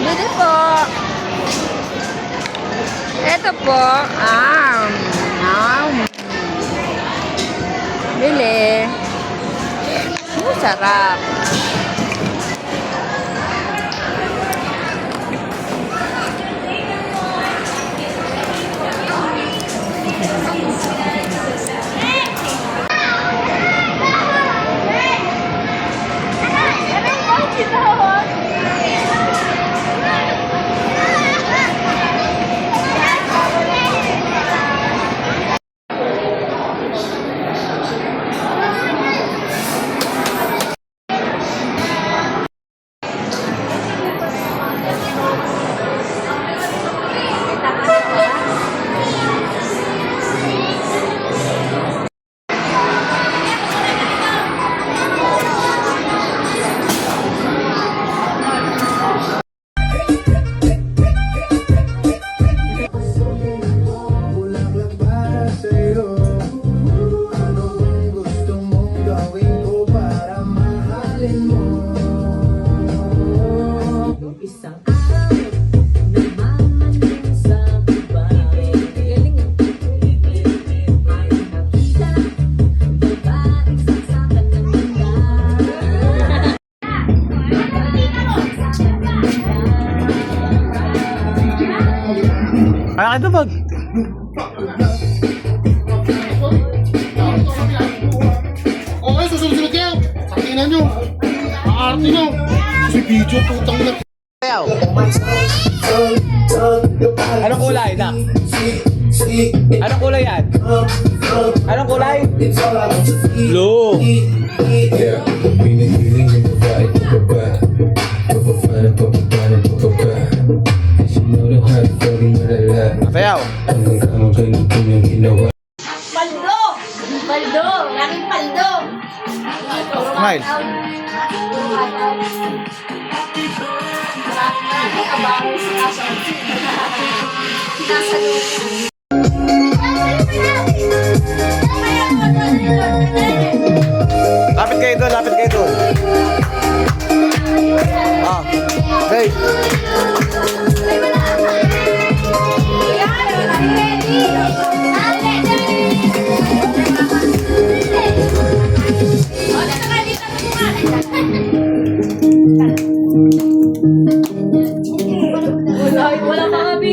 Bili po. Ito po. Bili. Sarap. Kaya ito bag. Okay, susunod-sunod kayo. Sakinan nyo. Aarte nyo. Si video, putang na. Ayaw. Anong kulay, Nak? Anong kulay yan? Anong kulay? Blue. Sayaw. Paldo! Paldo! Laking paldo! Smile. Ay, abang sa nasa Lapit kayo doon, lapit kayo doon. Hey. Wala ka kami.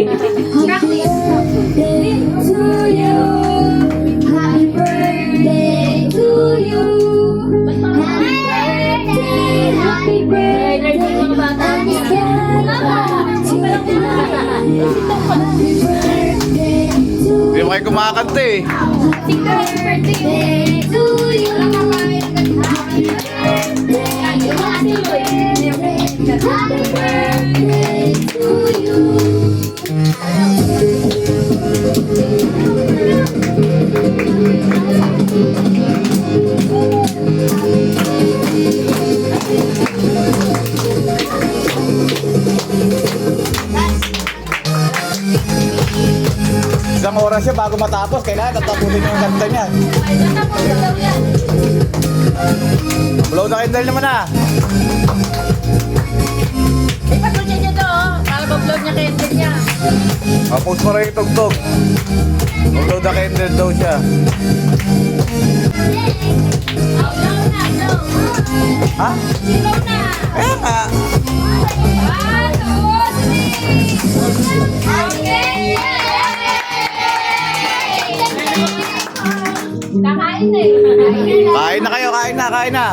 Hindi mo kayo kumakanta eh. Isang oras siya bago matapos, kailangan tatapusin yung kanta niya. Blow the candle naman ah. Ipatol niya dito, oh. Para mag-vlog niya candle niya. Post mo rin yung tugtog. Blow the candle daw siya. Blow na, blow. Ha? Blow na. Kaya nga. 1, 2, 3. Okay! Kakain na eh. Kain na kayo, kain na, kain na.